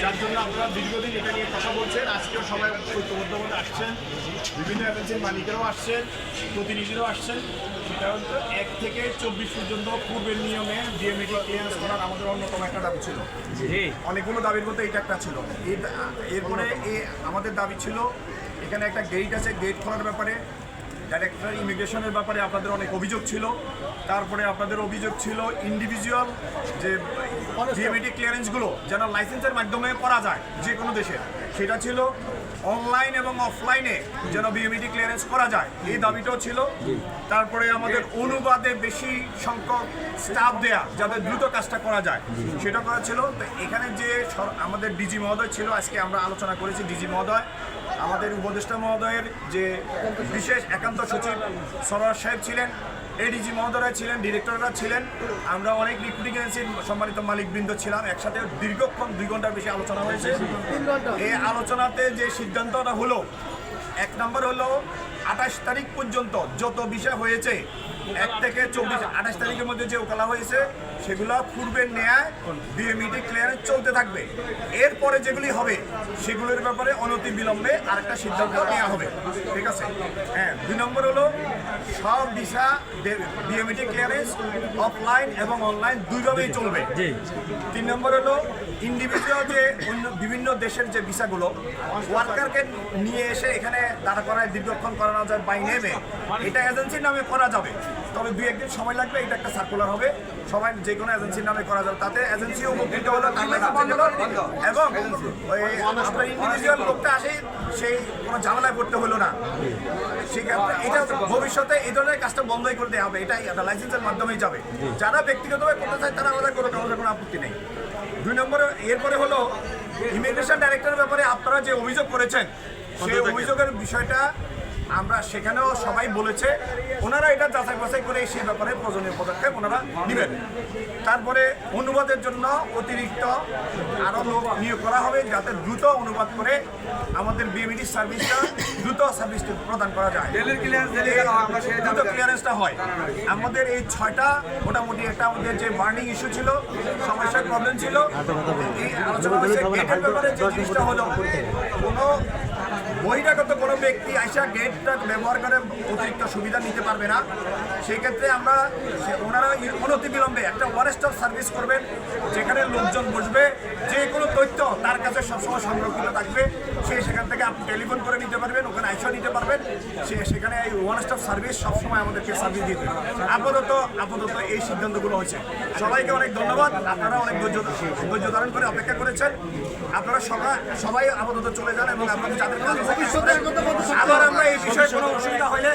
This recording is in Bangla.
যার জন্য আপনারা দীর্ঘদিন এটা নিয়ে কথা বলছেন। আজকেও সবাই ঐক্যবদ্ধভাবে আসছেন, বিভিন্ন এজেন্সির মালিকেরাও আসছেন, প্রতিনিধিরাও আসছেন। সেটা হচ্ছে 1 থেকে 24 পর্যন্ত পূর্বের নিয়মে বিএমএটি ক্লিয়ারেন্স করার আমাদের অন্যতম একটা দাবি ছিল। অনেকগুলো দাবির মধ্যে এটা একটা ছিল। এরপরে আমাদের দাবি ছিল এখানে একটা গেট আছে, গেট খোলার ব্যাপারে ডাইরেক্টর ইমিগ্রেশনের ব্যাপারে আপনাদের অনেক অভিযোগ ছিল। তারপরে আপনাদের অভিযোগ ছিল ইন্ডিভিজুয়াল যে বিএমএটি ক্লিয়ারেন্সগুলো যেন লাইসেন্সের মাধ্যমে করা যায় যে কোনো দেশে, সেটা ছিল। অনলাইন এবং অফলাইনে যেন বিএমএটি ক্লিয়ারেন্স করা যায়, এই দাবিটাও ছিল। তারপরে আমাদের অনুবাদে বেশি সংখ্যক স্টাফ দেয়া যাতে দ্রুত কাজটা করা যায় সেটা করা ছিল। তো এখানে যে আমাদের ডিজি মহোদয় ছিল, আজকে আমরা আলোচনা করেছি ডিজি মহোদয়, আমাদের উপদেষ্টা মহোদয়ের যে বিশেষ একান্ত সচিব সরোয়ার সাহেব ছিলেন, এডিজি মহোদয়রা ছিলেন, ডিরেক্টররা ছিলেন, আমরা অনেক রিক্রুটিং এজেন্সির সম্মানিত মালিকবৃন্দ ছিলাম। একসাথে দীর্ঘক্ষণ 2 ঘন্টার বেশি আলোচনা হয়েছে। এই আলোচনাতে যে সিদ্ধান্তটা হলো, 1 নম্বর হলো 28 তারিখ পর্যন্ত যত বিষয় হয়েছে 1 থেকে 28 তারিখের মধ্যে যে ওকালা হয়েছে সেগুলো পূর্বের ন্যায় বিএমইটি ক্লিয়ারেন্স চলতে থাকবে। এরপরে যেগুলি হবে সেগুলোর ব্যাপারে অনতি বিলম্বে আরেকটা সিদ্ধান্ত নেওয়া হবে। ঠিক আছে? হ্যাঁ। 2 নম্বর হলো সব ভিসা বিএমইটি ক্লিয়ারেন্স অফলাইন এবং অনলাইন দুইভাবেই চলবে। 3 নম্বর হলো ইন্ডিভিজুয়াল যে অন্য বিভিন্ন দেশের যে ভিসাগুলো ওয়ার্কারকে নিয়ে এসে এখানে দাঁড়া করায় দীর্ঘক্ষণ করানো যায় বাই নেমে, এটা এজেন্সির নামে করা যাবে, তবে 2-1 দিন সময় লাগবে। এটা একটা সার্কুলার হবে, সবাই যে কোনো এজেন্সির নামে করা যাবে, তাতে এজেন্সিও উপকৃত হলো এবং ওই আপনার ইন্ডিভিজুয়াল লোকটা আসে সেই কোনো ঝামেলায় পড়তে হলো না। সেক্ষেত্রে এটা ভবিষ্যতে এই ধরনের কাজটা বন্ধই করে দেওয়া হবে, এটাই লাইসেন্সের মাধ্যমেই যাবে। যারা ব্যক্তিগতভাবে করতে চায় তারা আমাদের কোনো আপত্তি নেই। 2 নম্বরে এরপরে হলো ইমিগ্রেশন ডাইরেক্টরের ব্যাপারে আপনারা যে অভিযোগ করেছেন সেই অভিযোগের বিষয়টা আমরা সেখানেও সবাই বলেছে ওনারা এটা যাচাই বাছাই করে সেই ব্যাপারে প্রয়োজনীয় পদক্ষেপ ওনারা নেবেন। তারপরে অনুবাদের জন্য অতিরিক্ত আরও লোক নিয়োগ করা হবে যাতে দ্রুত অনুবাদ করে আমাদের বিএমইটি সার্ভিসটা দ্রুত সার্ভিস প্রদান করা যায়, দ্রুত ক্লিয়ারেন্সটা হয়। আমাদের এই 6টা মোটামুটি একটা আমাদের যে বার্নিং ইস্যু ছিল, সমস্যার প্রবলেম ছিল, এই আলোচনা হয়েছে। গেটের ব্যাপারে যে জিনিসটা হলো কোনো বহিরাগত কোনো ব্যক্তি আইসা গেটটা ব্যবহার করে অতিরিক্ত সুবিধা নিতে পারবে না। সেই ক্ষেত্রে আমরা ওনারা অনতিবিলম্বে একটা ওয়ান স্টপ সার্ভিস করবেন, যেখানে লোকজন বসবে, যে কোনো তথ্য তার কাছে সবসময় সংরক্ষিত থাকবে। সে সেখান থেকে আপনি টেলিফোন করে নিতে পারবেন, ওখানে আইসা নিতে পারবেন। সেখানে এই ওয়ান স্টপ সার্ভিস সবসময় আমাদেরকে সার্ভিস দিতে। আপাতত এই সিদ্ধান্তগুলো হয়েছে। সবাইকে অনেক ধন্যবাদ। আপনারা অনেক ধৈর্য ধারণ করে অপেক্ষা করেছেন। আপনারা সবাই আপাতত চলে যান এবং আপনাদের যাদের আবার আমরা এই বিষয়ে কোনো অসুবিধা হলে